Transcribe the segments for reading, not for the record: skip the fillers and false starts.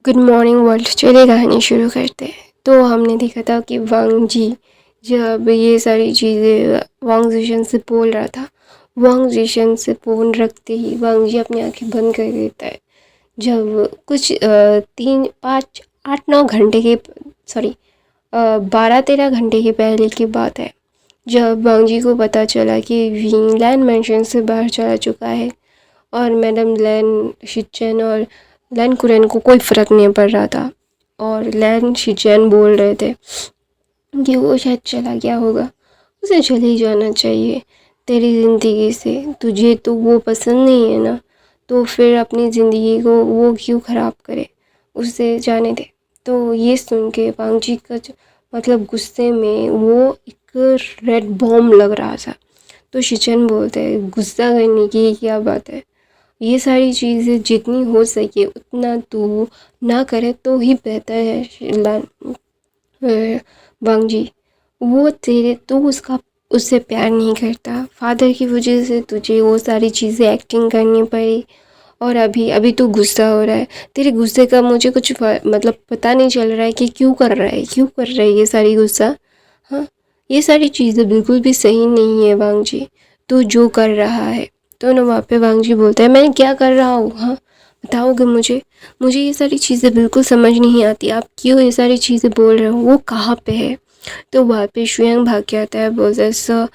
Good morning world. चलिए कहानी शुरू करते हैं। तो हमने देखा था कि वांग जी जब ये सारी चीज़ें वांग जिशन से बोल रहा था, वांग जिशन से फ़ोन रखते ही वांग जी अपनी आंखें बंद कर देता है। जब कुछ 3 5 8 9 घंटे के, सॉरी, 12 13 घंटे के पहले की बात है, जब वांग जी को पता चला कि विंग लैन मैंशन से बाहर चला चुका है और मैडम लैन शिचेन और लैन कुरैन को कोई फ़र्क नहीं पड़ रहा था। और लैन शिचेन बोल रहे थे कि वो शायद चला गया होगा, उसे चले ही जाना चाहिए तेरी ज़िंदगी से। तुझे तो वो पसंद नहीं है ना, तो फिर अपनी ज़िंदगी को वो क्यों ख़राब करे, उसे जाने दे। तो ये सुन के वांगजी का मतलब गुस्से में वो एक रेड बॉम्ब लग रहा था। तो शिचेन बोलते हैं गुस्सा करने की क्या बात है, ये सारी चीज़ें जितनी हो सके उतना तू ना करे तो ही बेहतर है। वांग जी, वो तेरे तो उसका उससे प्यार नहीं करता, फादर की वजह से तुझे वो सारी चीज़ें एक्टिंग करनी पड़ी और अभी अभी तू गुस्सा हो रहा है। तेरे गुस्से का मुझे कुछ मतलब पता नहीं चल रहा है कि क्यों कर रहा है, क्यों कर रहा है ये सारी गुस्सा। हाँ, ये सारी चीज़ें बिल्कुल भी सही नहीं है वांग जी, तू जो कर रहा है। तो ना वहाँ पे वांग जी बोलते हैं मैं क्या कर रहा हूँ, हाँ बताओगे मुझे? मुझे ये सारी चीज़ें बिल्कुल समझ नहीं आती, आप क्यों ये सारी चीज़ें बोल रहे हो, वो कहाँ पे है? तो वहाँ पे शुयांग भाग के आता है, बोलता है सर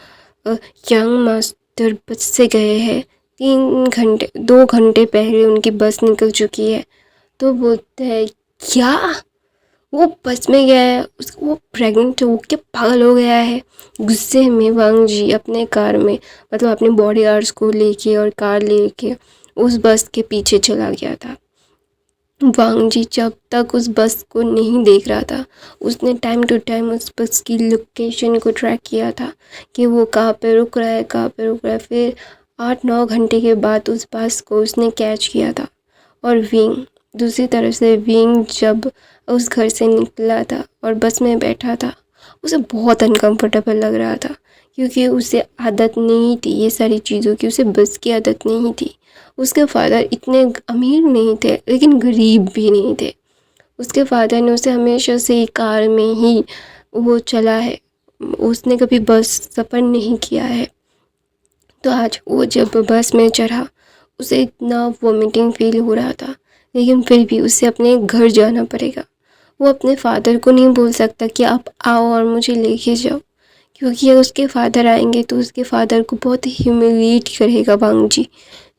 यंग मास्टर बस से गए हैं, 3 घंटे 2 घंटे पहले उनकी बस निकल चुकी है। तो बोलते हैं क्या वो बस में गया है, उसको वो प्रेग्नेंट हो के पागल हो गया है। गुस्से में वांग जी अपने कार में मतलब अपने बॉडी गार्ड्स को लेके और कार लेके उस बस के पीछे चला गया था। वांग जी जब तक उस बस को नहीं देख रहा था, उसने टाइम टू टाइम उस बस की लोकेशन को ट्रैक किया था कि वो कहाँ पे रुक रहा है, कहाँ पे रुक रहा है। फिर 8 9 घंटे के बाद उस बस को उसने कैच किया था। और विंग दूसरी तरफ से, विंग जब उस घर से निकला था और बस में बैठा था, उसे बहुत अनकंफर्टेबल लग रहा था क्योंकि उसे आदत नहीं थी ये सारी चीज़ों की, उसे बस की आदत नहीं थी। उसके फादर इतने अमीर नहीं थे लेकिन गरीब भी नहीं थे। उसके फादर ने उसे हमेशा से कार में ही वो चला है, उसने कभी बस सफ़र नहीं किया है। तो आज वो जब बस में चढ़ा, उसे इतना वॉमिटिंग फील हो रहा था, लेकिन फिर भी उसे अपने घर जाना पड़ेगा। वो अपने फादर को नहीं बोल सकता कि आप आओ और मुझे लेके जाओ, क्योंकि अगर उसके फादर आएंगे तो उसके फादर को बहुत ह्यूमिलिएट करेगा वांग जी,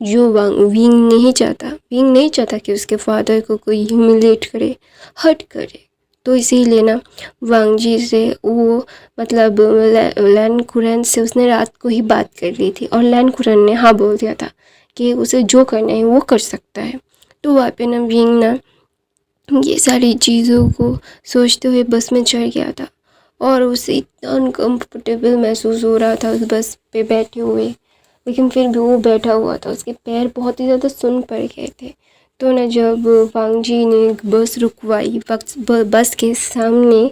जो विंग नहीं चाहता। विंग नहीं चाहता कि उसके फादर को कोई ह्यूमिलिएट करे, हर्ट करे। तो इसीलिए ना वांग जी से वो मतलब लैन कुरैन से उसने रात को ही बात कर ली थी और लैन कुरैन ने हाँ बोल दिया था कि उसे जो करना है वो कर सकता है। तो वहाँ पे ना विंग ना ये सारी चीज़ों को सोचते हुए बस में चढ़ गया था और उसे इतना अनकम्फर्टेबल महसूस हो रहा था उस बस पे बैठे हुए। लेकिन फिर भी वो बैठा हुआ था, उसके पैर बहुत ही ज़्यादा सुन्न पड़ गए थे। तो ना जब वांग जी ने बस रुकवाई, बस के सामने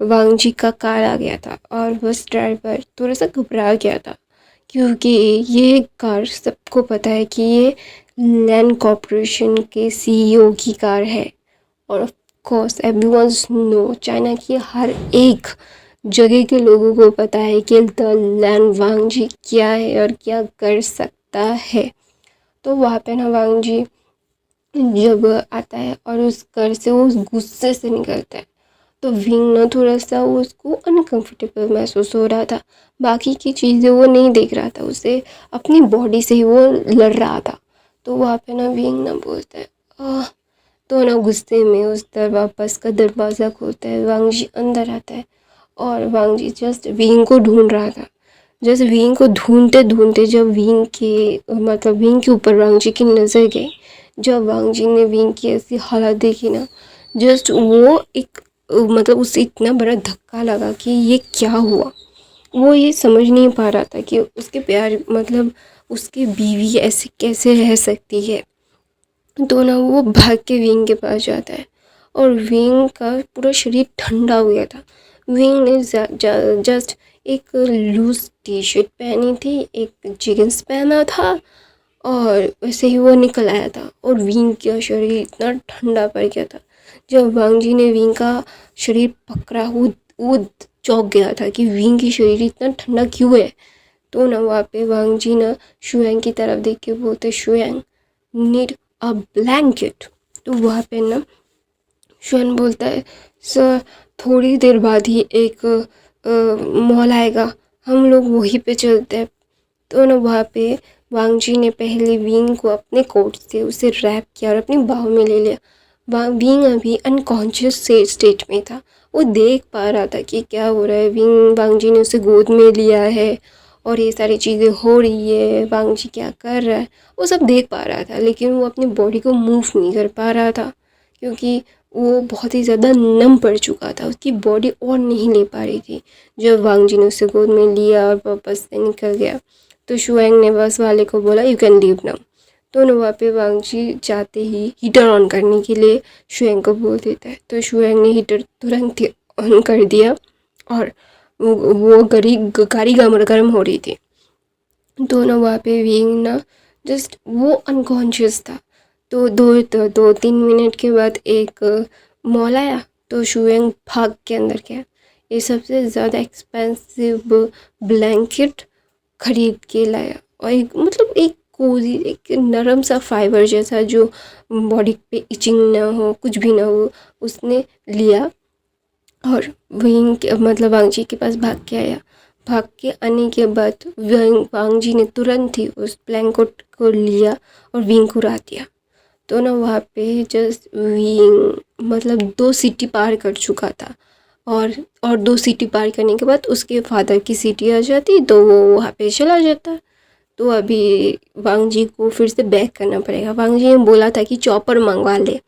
वांग जी का कार आ गया था और बस ड्राइवर थोड़ा सा घबरा गया था क्योंकि ये कार सबको पता है कि ये लैंड कॉरपोरेशन के सीईओ की कार है। और of course everyone's know, China की हर एक जगह के लोगों को पता है कि द लैंड वांग जी क्या है और क्या कर सकता है। तो वहाँ पे ना वांग जी जब आता है और उस घर से वो उस गुस्से से निकलता है, तो विंग ना थोड़ा सा उसको अनकंफर्टेबल महसूस हो रहा था। बाकी की चीज़ें वो नहीं देख रहा था, उसे अपनी बॉडी से ही वो लड़ रहा था। तो वहाँ पे ना विंग ना बोलता है तो ना गुस्से में उस बस का दरवाज़ा खोलता है, वांग जी अंदर आता है और वांग जी जस्ट विंग को ढूंढ रहा था। जस्ट विंग को ढूंढते ढूंढते जब विंग के मतलब विंग के ऊपर वांग जी की नज़र गई, जब वांग जी ने विंग की ऐसी हालत देखी ना, जस्ट वो एक मतलब उसे इतना बड़ा धक्का लगा कि ये क्या हुआ। वो ये समझ नहीं पा रहा था कि उसके प्यार मतलब उसकी बीवी ऐसे कैसे रह सकती है। तो ना वो भाग के विंग के पास जाता है और विंग का पूरा शरीर ठंडा हो गया था। विंग ने जस्ट एक लूज टी शर्ट पहनी थी, एक जीन्स पहना था और वैसे ही वो निकल आया था और विंग का शरीर इतना ठंडा पड़ गया था। जब वांग जी ने विंग का शरीर पकड़ा, वो चौंक गया था कि विंग की शरीर इतना ठंडा क्यों है। तो ना वहाँ पे वांग जी ना शुयांग की तरफ देख के बोलते, शुयांग नीड अ ब्लैंकेट। तो वहाँ पे ना शुयांग बोलता है, सर थोड़ी देर बाद ही एक मॉल आएगा, हम लोग वहीं पे चलते हैं। तो ना वहाँ पे वांग जी ने पहले विंग को अपने कोट से उसे रैप किया और अपनी बाहों में ले लिया। विंग अभी अनकॉन्शियस से स्टेट में था, वो देख पा रहा था कि क्या हो रहा है। वांग जी ने उसे गोद में लिया है और ये सारी चीज़ें हो रही है, वांग जी क्या कर रहा है वो सब देख पा रहा था, लेकिन वो अपनी बॉडी को मूव नहीं कर पा रहा था क्योंकि वो बहुत ही ज़्यादा नम पड़ चुका था, उसकी बॉडी और नहीं ले पा रही थी। जब वांग जी ने उसे गोद में लिया और वापस से निकल गया तो शुयांग ने बस वाले को बोला, यू कैन लीव नाउ। तो ना वहाँ पे वांग जी जाते ही हीटर ऑन करने के लिए शुयांग को बोल देता है। तो शुयांग ने हीटर तुरंत ही ऑन कर दिया और वो गाड़ी गर्म हो रही थी। तो ना वहाँ पे विंग ना जस्ट वो अनकॉन्शियस था। तो 2-3 मिनट के बाद एक मॉल आया तो शुयांग भाग के अंदर गया। ये सबसे ज़्यादा एक्सपेंसिव ब्लैंकेट खरीद के लाया और एक मतलब एक कोजी, एक नरम सा फाइबर जैसा जो बॉडी पे इचिंग ना हो, कुछ भी ना हो, उसने लिया और विंग के मतलब वांग जी के पास भाग के आया। भाग के आने के बाद वांग जी ने तुरंत ही उस ब्लैंकेट को लिया और विंग को उड़ा दिया। तो ना वहाँ पे जस्ट विंग मतलब 2 सीटी पार कर चुका था और 2 सीटी पार करने के बाद उसके फादर की सीटी आ जाती तो वो वहाँ पे चला जाता। तो अभी वांग जी को फिर से बैक करना पड़ेगा। वांग जी ने बोला था कि चॉपर मंगवा ले,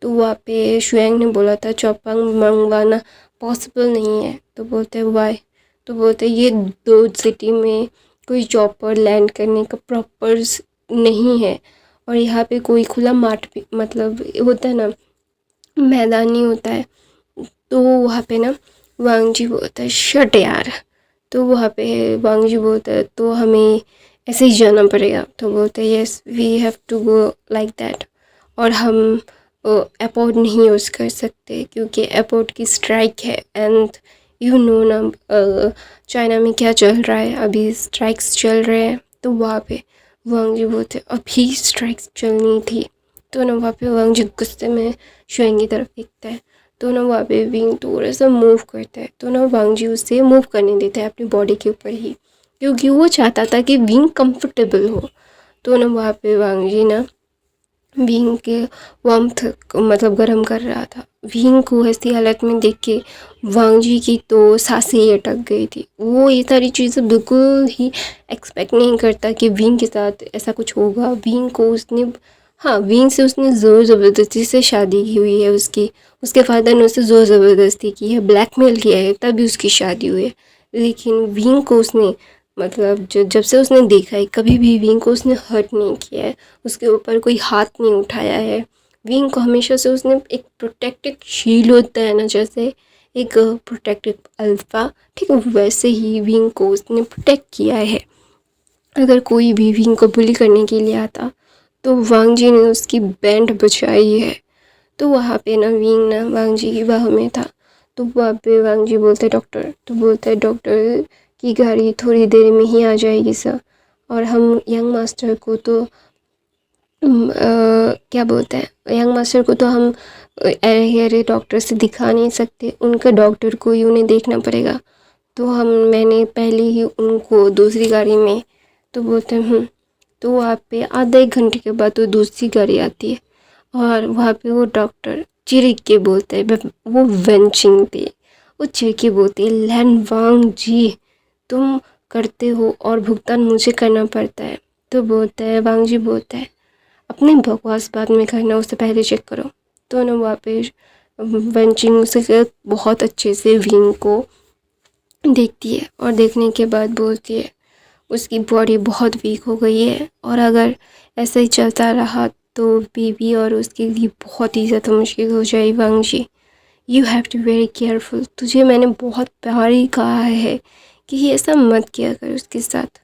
तो वहाँ पे शुयांग ने बोला था चॉपर मंगवाना पॉसिबल नहीं है। तो बोलते वाई, तो बोलते ये 2 सिटी में कोई चॉपर लैंड करने का प्रॉपर नहीं है और यहाँ पे कोई खुला माठ भी मतलब होता है ना, मैदान नहीं होता है। तो वहाँ पे ना वांग जी बोलता है शट यार। तो वहाँ पे वांग जी बोलता है तो हमें ऐसे ही जाना पड़ेगा। तो बोलते हैं yes we have to go like that, और हम एयरपोर्ट नहीं यूज़ कर सकते क्योंकि एयरपोर्ट की स्ट्राइक है। एंड यू नो ना चाइना में क्या चल रहा है, अभी स्ट्राइक्स चल रहे हैं। तो वहाँ पे वांग जी बोलते अभी स्ट्राइक्स चलनी थी। तो ना वहाँ पे वांग जी गुस्से में शुयांग की तरफ देखता है। तो ना वहाँ पे विंग थोड़ा सा मूव करता है तो ना वांग जी उसे मूव करने देता है अपनी बॉडी के ऊपर ही, क्योंकि वो चाहता था कि विंग कंफर्टेबल हो। तो ना वहाँ पे वांग जी ना विंग के वार्मथ मतलब गर्म कर रहा था। विंग को ऐसी हालत में देख के वांग जी की तो सांसें ही अटक गई थी। वो ये सारी चीज़ें बिल्कुल ही एक्सपेक्ट नहीं करता कि विंग के साथ ऐसा कुछ होगा। विंग को उसने हाँ विंग से उसने ज़ोर ज़बरदस्ती से शादी की हुई है। उसके फादर ने उसे ज़ोर ज़बरदस्ती की है, ब्लैकमेल किया है, तभी उसकी शादी हुई है। लेकिन विंग को उसने मतलब जब से उसने देखा है कभी भी विंग को उसने हर्ट नहीं किया है, उसके ऊपर कोई हाथ नहीं उठाया है। विंग को हमेशा से उसने एक प्रोटेक्टिव शील्ड होता है ना, जैसे एक प्रोटेक्टिव अल्फ़ा, ठीक है वैसे ही विंग को उसने प्रोटेक्ट किया है। अगर कोई भी विंग को बुली करने के लिए आता तो वांग जी ने उसकी बैंड बचाई है। तो वहाँ पे ना विंग ना वांग जी की बाहों में था। तो वहाँ पे वांग जी बोलते डॉक्टर, तो बोलता है डॉक्टर की गाड़ी थोड़ी देर में ही आ जाएगी सर, और हम यंग मास्टर को तो क्या बोलते हैं यंग मास्टर को तो हम अरे डॉक्टर से दिखा नहीं सकते, उनका डॉक्टर को ही उन्हें देखना पड़ेगा। तो मैंने पहले ही उनको दूसरी गाड़ी में, तो बोलते हैं तो वहाँ पे आधा 1 घंटे के बाद वो दूसरी गाड़ी आती है और वहाँ पे वो डॉक्टर चिरिक के बोलते हैं, वो वेंचिंग पे वो चिरिक के बोलते हैं लैन वांग जी तुम करते हो और भुगतान मुझे करना पड़ता है। तो बोलता है वांग जी बोलता है अपनी बकवास बाद में करना, उससे पहले चेक करो। तो ना वहाँ पे वेंचिंग उसे बहुत अच्छे से विंग को देखती है और देखने के बाद बोलती है उसकी बॉडी बहुत वीक हो गई है और अगर ऐसा ही चलता रहा तो बेबी और उसके लिए बहुत ही ज़्यादा मुश्किल हो जाएगी। Wang ji you have to very careful, तुझे मैंने बहुत प्यार ही कहा है कि ऐसा मत किया कर उसके साथ।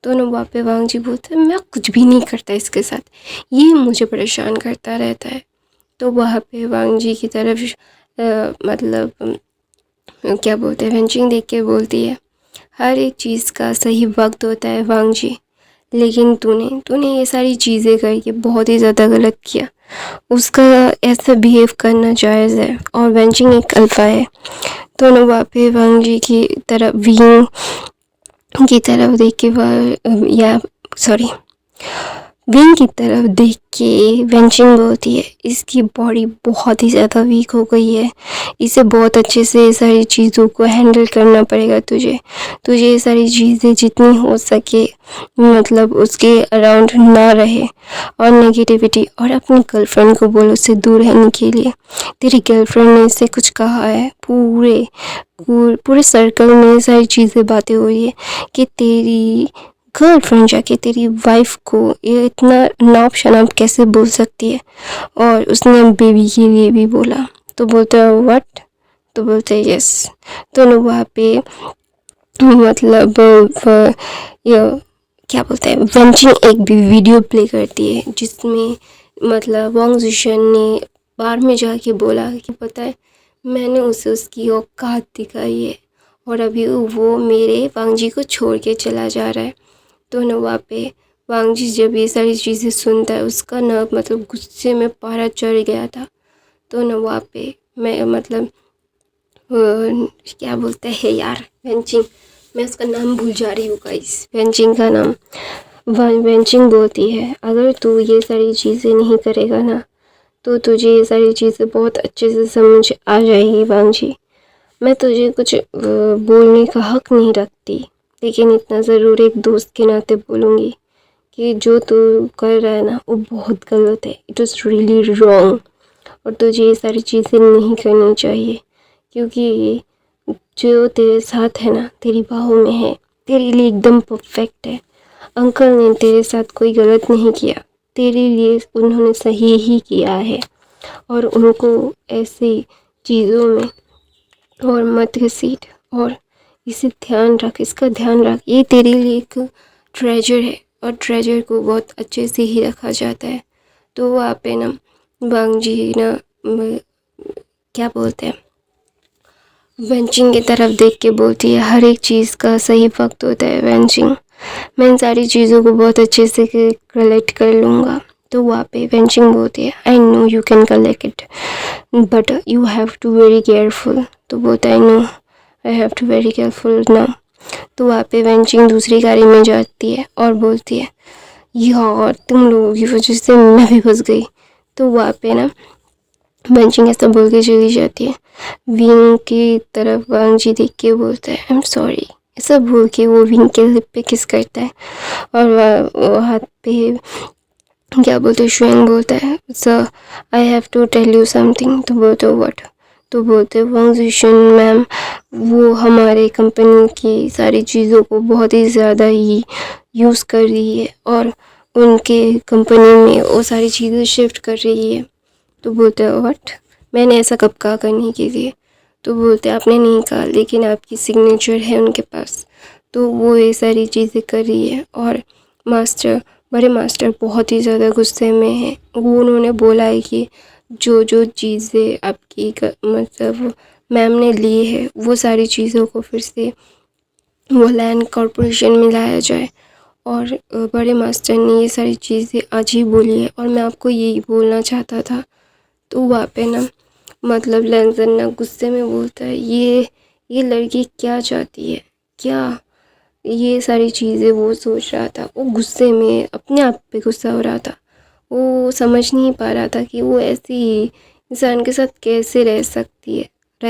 तो ना वहाँ पे वांग जी बोलते हैं मैं कुछ भी नहीं करता इसके साथ, ये मुझे परेशान करता रहता है। तो वहाँ पे वांग जी की तरफ मतलब क्या बोलते हैं वेंचिंग देख के बोलती है हर एक चीज़ का सही वक्त होता है वांग जी, लेकिन तूने ये सारी चीज़ें करके बहुत ही ज़्यादा गलत किया। उसका ऐसा बिहेव करना जायज़ है और वेंचिंग एक अल्फा है। तो ना वहाँ पे वांग जी की तरफ विंग की तरफ देख के या सॉरी विंग की तरफ देख के वेंचिंग बोलती है इसकी बॉडी बहुत ही ज़्यादा वीक हो गई है, इसे बहुत अच्छे से सारी चीज़ों को हैंडल करना पड़ेगा तुझे ये सारी चीज़ें जितनी हो सके मतलब उसके अराउंड ना रहे। और नेगेटिविटी और अपनी गर्लफ्रेंड को बोलो उससे दूर रहने के लिए। तेरी गर्लफ्रेंड ने इससे कुछ कहा है, पूरे सर्कल में सारी चीज़ें बातें हो रही है कि तेरी गर्लफ्रेंड जाके तेरी वाइफ को ये इतना नाप शनाप कैसे बोल सकती है, और उसने बेबी के लिए भी बोला। तो बोलते हैं व्हाट, तो बोलते हैं यस। तो ना वहाँ पे मतलब ये क्या बोलते हैं वेंचिंग एक भी वीडियो प्ले करती है जिसमें मतलब वांग जिशन ने बार में जाके बोला कि पता है मैंने उसे उसकी औकात दिखाई है और अभी वो मेरे वांग जी को छोड़ के चला जा रहा है। तो ना वहाँ पे वांग जी जब ये सारी चीज़ें सुनता है उसका ना मतलब गुस्से में पारा चढ़ गया था। तो ना वहाँ पे मैं मतलब क्या बोलते हैं यार वेंचिंग, मैं उसका नाम भूल जा रही हूँ गाइस, वेंचिंग का नाम वेंचिंग बोलती है अगर तू ये सारी चीज़ें नहीं करेगा ना तो तुझे ये सारी चीज़ें बहुत अच्छे से समझ आ जाएगी वांग जी। मैं तुझे कुछ बोलने का हक नहीं रखती, लेकिन इतना ज़रूर एक दोस्त के नाते बोलूँगी कि जो तू कर रहा है ना वो बहुत गलत है, इट इज़ रियली रॉन्ग, और तुझे ये सारी चीज़ें नहीं करनी चाहिए क्योंकि जो तेरे साथ है ना तेरी बाहों में है तेरे लिए एकदम परफेक्ट है। अंकल ने तेरे साथ कोई गलत नहीं किया, तेरे लिए उन्होंने सही ही किया है, और उनको ऐसी चीज़ों में और मत घसीट, और इसे ध्यान रख, इसका ध्यान रख, ये तेरे लिए एक ट्रेजर है और ट्रेजर को बहुत अच्छे से ही रखा जाता है। तो वहाँ पे ना वांग जी ना क्या बोलते हैं वेंचिंग की तरफ देख के बोलती है हर एक चीज़ का सही वक्त होता है वेंचिंग, मैं इन सारी चीज़ों को बहुत अच्छे से कलेक्ट कर लूँगा। तो वहाँ पे वेंचिंग बोलती है I know you can collect it but you have to very careful. तो बोलता है no I have to very careful now. तो वहाँ पे वेंचिंग दूसरी गाड़ी में जाती है और बोलती है यार तुम लोगों की वजह से मैं भी फंस गई। तो वहाँ पे ना वेंचिंग ऐसा बोल के चली जाती है। विंग की तरफ वांग जी देख के बोलता है आई एम सॉरी, ऐसा बोल के वो विंग के लिप पे किस करता है, और हाथ पे क्या बोलते हैं शुएंग बोलता है sir I have to tell you something. तो बोलते व्हाट, तो बोलते वांग जिशन मैम वो हमारे कंपनी की सारी चीज़ों को बहुत ही ज़्यादा ही यूज़ कर रही है और उनके कंपनी में वो सारी चीज़ें शिफ्ट कर रही है। तो बोलते हैं व्हाट, मैंने ऐसा कब कहा करने के लिए। तो बोलते आपने नहीं कहा लेकिन आपकी सिग्नेचर है उनके पास, तो वो ये सारी चीज़ें कर रही है। और मास्टर बड़े मास्टर बहुत ही ज़्यादा गुस्से में हैं, वो उन्होंने बोला है कि जो जो चीज़ें आपकी मतलब मैम ने ली है वो सारी चीज़ों को फिर से वो लैंड कॉरपोरेशन में लाया जाए। और बड़े मास्टर ने ये सारी चीज़ें आज ही बोली है और मैं आपको यही बोलना चाहता था। तो वहाँ पे ना मतलब लैंजन ना गुस्से में बोलता है ये लड़की क्या चाहती है, क्या ये सारी चीज़ें वो सोच रहा था, वो गुस्से में अपने आप पे गुस्सा हो रहा था, वो समझ नहीं पा रहा था कि वो ऐसी इंसान के साथ कैसे रह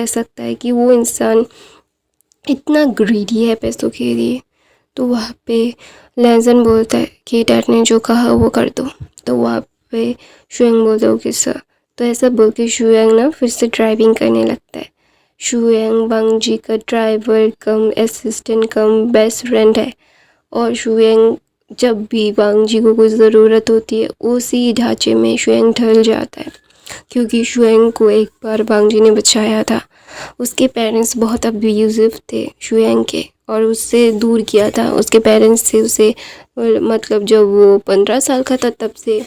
सकता है कि वो इंसान इतना ग्रीडी है पैसों के लिए। तो वहाँ पे लैंजन बोलता है कि डैड ने जो कहा वो कर दो। तो वहाँ पे शुएंग बोलता है सर। तो ऐसा बोल के शुएंग ना फिर से ड्राइविंग करने लगता है। शुएंग वांग जी का ड्राइवर कम असिस्टेंट कम बेस्ट फ्रेंड है, और शुएंग जब भी वांग जी को कुछ ज़रूरत होती है उसी ढांचे में शुएंग ढल जाता है, क्योंकि शुएंग को एक बार वांग जी ने बचाया था। उसके पेरेंट्स बहुत अब्यूजिव थे शुएंग के, और उससे दूर किया था उसके पेरेंट्स से उसे। मतलब जब वो 15 साल का था तब से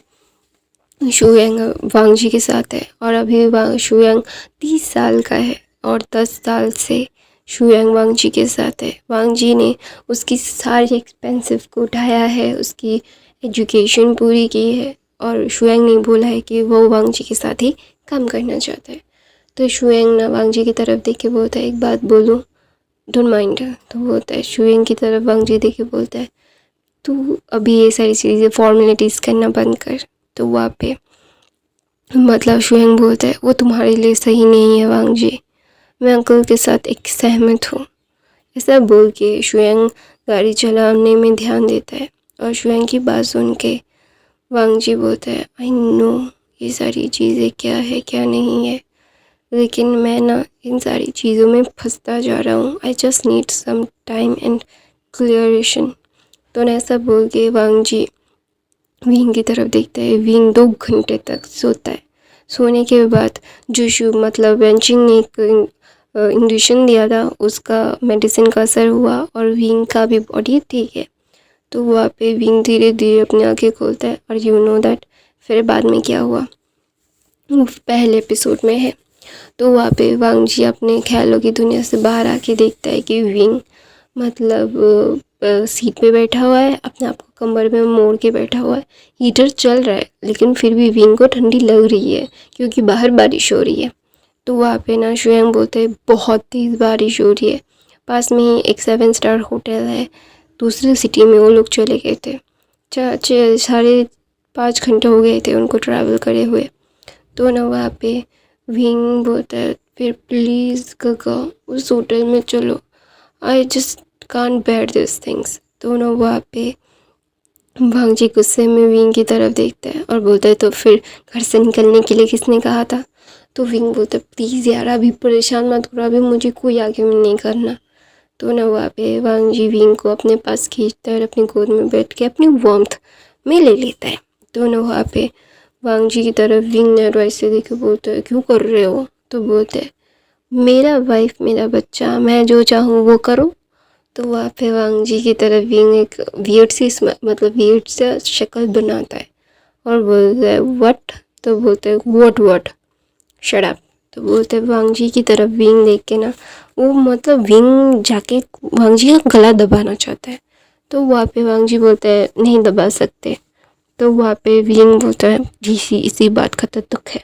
शुयांग वांगजी के साथ है, और अभी शुयांग 30 साल का है और 10 साल से शुयांग वांगजी के साथ है। वांगजी ने उसकी सारी एक्सपेंसिव को उठाया है, उसकी एजुकेशन पूरी की है, और शुयांग ने बोला है कि वो वांगजी के साथ ही काम करना चाहता है। तो शुयांग ना वांगजी की तरफ देख के बोलता है, एक बात बोलूँ, डोंट माइंड। तो बोलता है, शुयांग की तरफ वांगजी देख के बोलता है, तू अभी ये सारी चीज़ें फॉर्मेलिटीज़ करना बंद कर। तो वहाँ पे मतलब शुयांग बोलता है, वो तुम्हारे लिए सही नहीं है वांगजी, मैं अंकल के साथ एक सहमत हूँ। ऐसा बोल के शुयांग गाड़ी चलाने में ध्यान देता है, और शुयांग की बात सुन के वांगजी बोलता है, आई नो ये सारी चीज़ें क्या है क्या नहीं है, लेकिन मैं ना इन सारी चीज़ों में फंसता जा रहा हूँ। I just need some time and clearation. तो ऐसा बोल के वांगजी विंग की तरफ देखता है। विंग 2 घंटे तक सोता है। सोने के बाद जो मतलब वेंचिंग ने एक इंजेक्शन दिया था, उसका मेडिसिन का असर हुआ और विंग का भी बॉडी ठीक है। तो वहाँ पे विंग धीरे धीरे अपनी आंखें खोलता है, और यू नो दैट फिर बाद में क्या हुआ वो पहले एपिसोड में है। तो वहाँ पे वांगजी अपने ख्यालों की दुनिया से बाहर आके देखता है कि विंग मतलब सीट पे बैठा हुआ है, अपने आप को कमर में मोड़ के बैठा हुआ है। हीटर चल रहा है लेकिन फिर भी विंग को ठंडी लग रही है क्योंकि बाहर बारिश हो रही है। तो वहाँ पे ना शुयांग बोलते हैं, बहुत तेज़ बारिश हो रही है। पास में ही एक 7 स्टार होटल है, दूसरी सिटी में वो लोग चले गए थे। 5.5 घंटे हो गए थे उनको ट्रैवल करे हुए। तो ना वहाँ पे विंग बोलता है, फिर प्लीज़ गगा उस होटल में चलो, I just can't bear this things. तो ना वहाँ पे वांगजी गुस्से में विंग की तरफ देखता है और बोलता है, तो फिर घर से निकलने के लिए किसने कहा था? तो विंग बोलता है, प्लीज़ यार अभी परेशान मत करो, अभी मुझे कोई आर्ग्यूमेंट नहीं करना। तो ना वहाँ पे वांगजी विंग को अपने पास खींचता है और अपनी गोद में बैठ के अपनी वार्मथ में ले लेता है। तो ना वहाँ पे वांगजी की तरफ विंग ने एडवाइस से देखे बोलता है, क्यों कर रहे हो? तो बोलते हैं, मेरा वाइफ मेरा बच्चा, मैं जो चाहूँ वो करो। तो वहाँ पे वांगजी की तरफ विंग एक वियर्ड सा शक्ल बनाता है और बोलता है, व्हाट? तो बोलते हैं, व्हाट शट अप। तो बोलते हैं वांगजी की तरफ विंग देख के ना वो मतलब विंग जाके वांगजी का गला दबाना चाहता है। तो वहाँ पे वांगजी बोलता है, नहीं दबा सकते। तो वहाँ पे विंग बोलता है, इसी बात का तो दुख है।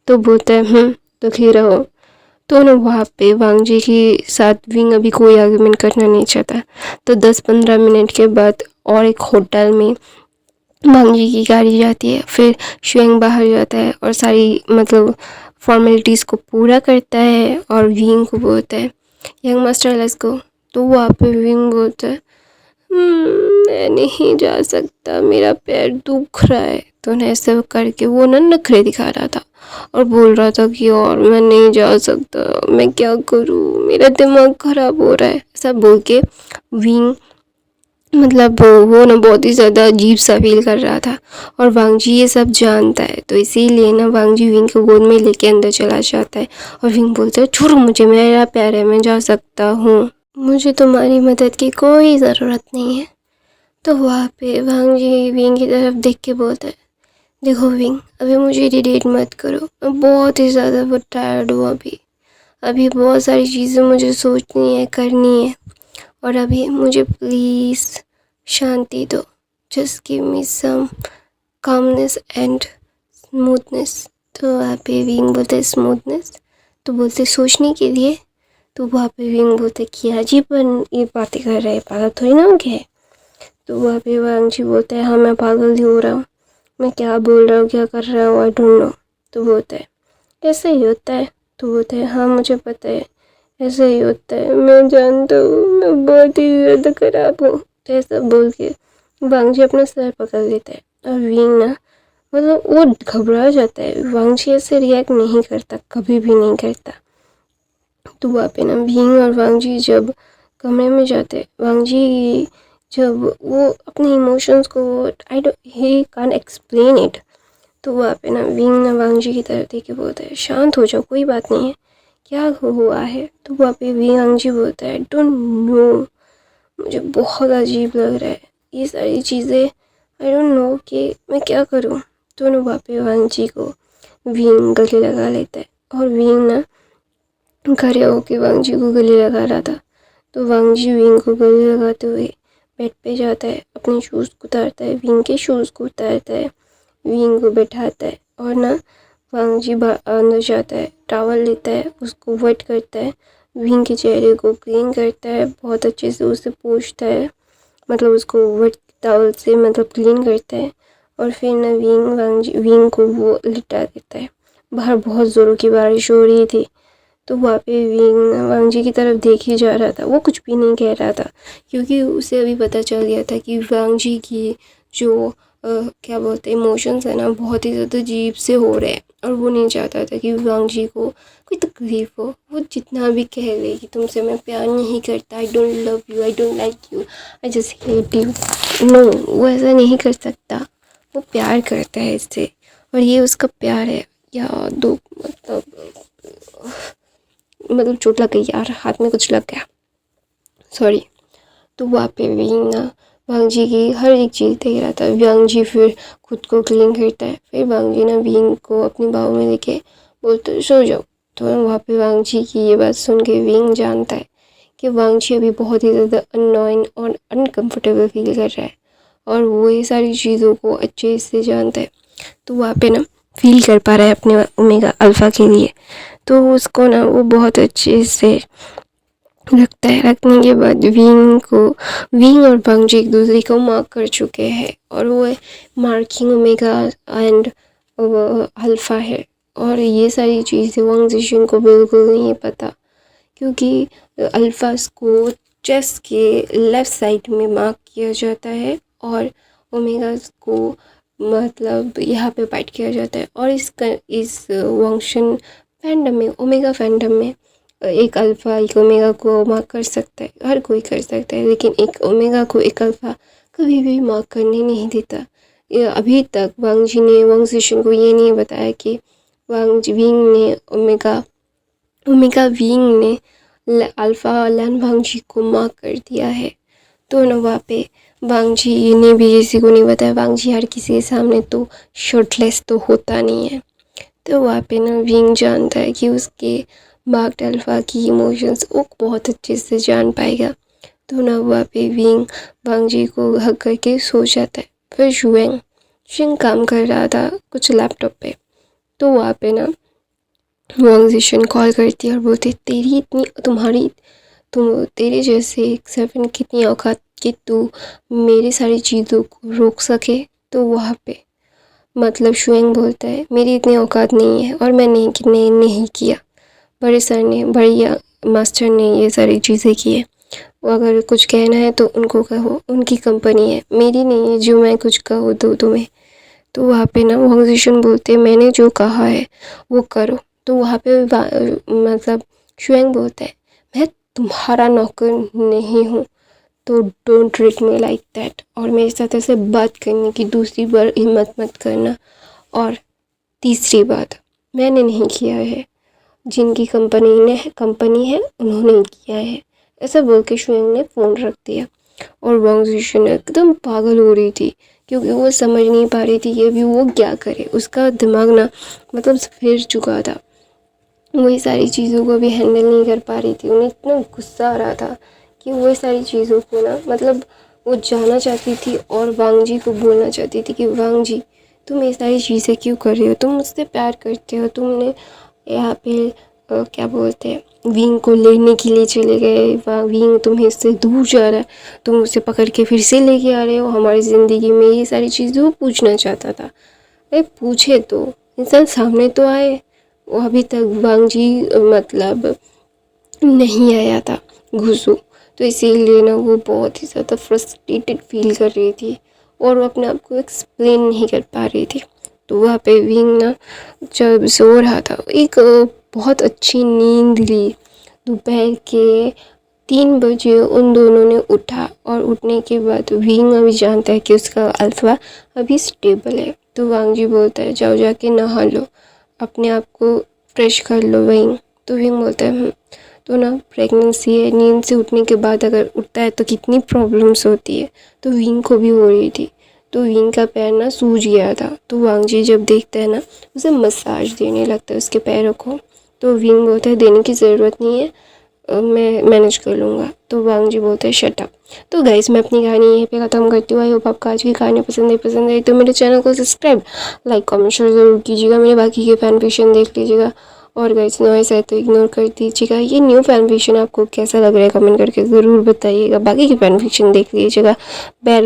तो बोलता है, दुखी रहो। तो ना वहाँ पे वांगजी के साथ विंग अभी कोई आर्गुमेंट करना नहीं चाहता। तो 10-15 मिनट के बाद और एक होटल में वांगजी की गाड़ी जाती है। फिर शुयांग बाहर जाता है और सारी मतलब फॉर्मेलिटीज़ को पूरा करता है और विंग को बोलता है, यंग मास्टर लेट्स गो। तो वहाँ पे विंग बोलता है, मैं नहीं जा सकता, मेरा पैर दुख रहा है। तो ना ऐसा करके वो ना नखरे दिखा रहा था और बोल रहा था कि और मैं नहीं जा सकता, मैं क्या करूँ, मेरा दिमाग ख़राब हो रहा है। ऐसा बोल के विंग मतलब वो ना बहुत ही ज़्यादा अजीब सा फील कर रहा था, और वांगजी ये सब जानता है। तो इसीलिए ना वांगजी विंग को गोद में लेके अंदर चला जाता है और विंग बोलता है, छोड़ो मुझे, मेरा प्यार है, मैं जा सकता हूँ, मुझे तुम्हारी मदद की कोई ज़रूरत नहीं है। तो वहाँ पे वांगजी विंग की तरफ देख के बोलता है, देखो विंग, अभी मुझे इरिटेट मत करो, मैं बहुत ही ज़्यादा टायर्ड हूँ। अभी बहुत सारी चीज़ें मुझे सोचनी है, करनी है, और अभी मुझे प्लीज़ शांति दो। Just give me some calmness and smoothness. तो वहाँ पे विंग बोलते स्मूथनेस, तो बोलते सोचने के लिए। तो वहाँ पे विंग बोलते किया जी, पर ये बातें कर रहे हैं, पागल थोड़ी ना हो गया। तो वहाँ पे वांगजी बोलता है, हाँ मैं पागल ही हो रहा हूँ, मैं क्या बोल रहा हूँ, क्या कर रहा हूँ, आई डोंट नो। तो बोलता है, ऐसा ही होता है। तो बोलता है, हाँ मुझे पता है, ऐसा ही होता है, मैं जानता हूँ, मैं बहुत ही ज़्यादा ख़राब हूँ। तो ऐसा बोल के वांगजी अपना सर पकड़ लेता है, और विंग ना मतलब वो घबरा जाता है। वांगजी ऐसे रिएक्ट नहीं करता, कभी भी नहीं करता। तो वहाँ पे ना विंग और वांगजी जब कमरे में जाते हैं, वांगजी जब वो अपने इमोशंस को ही कान एक्सप्लेन इट। तो वहाँ पे ना विंग ना वांगजी की तरफ देख के बोलता है, शांत हो जाओ, कोई बात नहीं है, क्या हुआ है? तो वहाँ पे वांगजी बोलता है, डोंट नो, मुझे बहुत अजीब लग रहा है ये सारी चीज़ें। आई डोंट नो कि मैं क्या करूँ। दोनों बापे वांगजी को विंग गले लगा लेता है और विंग ना खड़े होके वांगजी को गले लगा रहा था। तो वांगजी विंग को गले लगाते हुए बेड पे जाता है, अपने शूज़ को उतारता है, विंग के शूज़ को उतारता है, विंग को बैठाता है और ना वांगजी अंदर जाता है, टॉवल लेता है, उसको वेट करता है, विंग के चेहरे को क्लीन करता है, बहुत अच्छे से उसे पोंछता है, मतलब उसको वेट टॉवल से मतलब क्लीन करता है और फिर ना विंग को वो लिटा देता है। बाहर बहुत ज़ोरों की बारिश हो रही थी तो वहाँ पे विंग वांगजी की तरफ देख ही जा रहा था। वो कुछ भी नहीं कह रहा था क्योंकि उसे अभी पता चल गया था कि वांगजी की जो क्या बोलते हैं इमोशंस है ना बहुत ही ज़्यादा अजीब से हो रहे हैं और वो नहीं चाहता था कि वांगजी को कोई तकलीफ़ हो। वो जितना भी कह ले कि तुमसे मैं प्यार नहीं करता, I don't love you, I don't like you, I just hate you, no, वो ऐसा नहीं कर सकता। वो प्यार करता है इससे और ये उसका प्यार है। या दो मतलब चोट लग गई यार, हाथ में कुछ लग गया, सॉरी। तो वहाँ पे विंग ना वांगजी की हर एक चीज़ देख रहा था। वांगजी फिर खुद को क्लीन करता है, फिर वांगजी ना विंग को अपनी बाहों में लेके बोलते सो जाओ। तो वहाँ पे वांगजी की ये बात सुन के विंग जानता है कि वांगजी अभी बहुत ही ज़्यादा अननोइंग और अनकम्फर्टेबल फील कर रहा है और वो ये सारी चीज़ों को अच्छे से जानता है। तो वहाँ पे ना फील कर पा रहा है अपने ओमेगा अल्फ़ा के लिए। तो उसको ना वो बहुत अच्छे से रखता है। रखने के बाद विंग और वांगजी एक दूसरे को मार्क कर चुके हैं और वो मार्किंग ओमेगा एंड अल्फ़ा है। और ये सारी चीज़ें वांग जिशिन को बिल्कुल नहीं पता क्योंकि अल्फ़ा को चेस्ट के लेफ़्ट साइड में मार्क किया जाता है और ओमेगा को मतलब यहाँ पे बाइट किया जाता है। और इस वांगशन फैंडम में, ओमेगा फैंडम में एक अल्फ़ा एक ओमेगा को मार्क कर सकता है, हर कोई कर सकता है, लेकिन एक ओमेगा को एक अल्फ़ा कभी भी मार्क करने नहीं देता। अभी तक वांगजी ने वांग जिशिन को ये नहीं बताया कि विंग ने ओमेगा विंग ने अल्फ़ा लैन वांगजी को मार्क कर दिया है। तो ना वहाँ पे वांगजी ने भी किसी को नहीं बताया। वांगजी हर किसी के सामने तो शर्टलेस तो होता नहीं है। तो वहाँ पे ना विंग जानता है कि उसके मार्क्ड अल्फ़ा की इमोशंस वो बहुत अच्छे से जान पाएगा। तो ना वहाँ पे विंग वांगजी को हक करके सो जाता है। फिर शुएंग काम कर रहा था कुछ लैपटॉप पे। तो वहाँ पे ना वांग जिशिन कॉल करती है और बोलती तेरे जैसे एक सर्वेंट कितनी औकात कि तू मेरी सारी चीज़ों को रोक सके। तो वहाँ पे मतलब शुएंग बोलता है मेरी इतनी औकात नहीं है और मैं नहीं किया। बड़े सर ने, बड़े मास्टर ने ये सारी चीज़ें की है। वो अगर कुछ कहना है तो उनको कहो, उनकी कंपनी है, मेरी नहीं है जो मैं कुछ कहूँ तो तुम्हें। तो वहाँ पे ना वांग जिशिन बोलते हैं मैंने जो कहा है वो करो। तो वहाँ पे मतलब शुएंग बोलता है मैं तुम्हारा नौकर नहीं हूँ तो don't treat me like that, और मेरे साथ ऐसे बात करने की दूसरी बार हिम्मत मत करना। और तीसरी बात मैंने नहीं किया है, जिनकी कंपनी है उन्होंने किया है। ऐसा बोल के शुएंग ने फ़ोन रख दिया और वांग जिशिन एकदम पागल हो रही थी क्योंकि वो समझ नहीं पा रही थी कि अभी वो क्या करे। उसका दिमाग ना मतलब फिर चुका था, वही सारी चीज़ों को भी हैंडल नहीं कर पा रही थी। उन्हें इतना गुस्सा आ रहा था कि वही सारी चीज़ों को ना मतलब वो जाना चाहती थी और वांगजी को बोलना चाहती थी कि वांगजी तुम ये सारी चीज़ें क्यों कर रहे हो, तुम मुझसे प्यार करते हो, तुमने यहाँ पे क्या बोलते हैं विंग को लेने के लिए चले गए, विंग तुम्हें इससे दूर जा रहा है, तुम उसे पकड़ के फिर से लेके आ रहे हो हमारी ज़िंदगी में। ये सारी चीज़ें वो पूछना चाहता था। अरे पूछे तो इंसान सामने तो आए। वो अभी तक वांगजी मतलब नहीं आया था घुसू, तो इसीलिए ना वो बहुत ही ज़्यादा फ्रस्ट्रेटेड फील कर रही थी और वो अपने आप को एक्सप्लेन नहीं कर पा रही थी। तो वहाँ पे विंग ना जब सो रहा था एक बहुत अच्छी नींद ली। दोपहर के 3 बजे उन दोनों ने उठा और उठने के बाद विंग अभी जानता है कि उसका अल्फ़ा अभी स्टेबल है। तो वांगजी बोलता है जाओ जाके नहा लो, अपने आप को फ्रेश कर लो विंग। तो विंग बोलता है तो ना प्रेगनेंसी है, नींद से उठने के बाद अगर उठता है तो कितनी प्रॉब्लम्स होती है। तो विंग को भी हो रही थी, तो विंग का पैर ना सूज गया था। तो वांगजी जब देखता है ना, उसे मसाज देने लगता है उसके पैरों को। तो विंग बोलता है देने की ज़रूरत नहीं है, मैं मैनेज कर लूँगा। तो वांगजी बोलते हैं शट अप। तो गाइस मैं अपनी कहानी यहीं पे ख़त्म करती हूँ। आई होप आपको आज की कहानी पसंद आई तो मेरे चैनल को सब्सक्राइब, लाइक, कमेंट, शेयर ज़रूर कीजिएगा। मेरे बाकी के फैन फिक्शन देख लीजिएगा, और गाइस नॉइस है तो इग्नोर कर दीजिएगा। ये न्यू फैन फिक्शन आपको कैसा लग रहा है कमेंट करके ज़रूर बताइएगा। बाकी की फैन फिक्शन देख लीजिएगा। बेल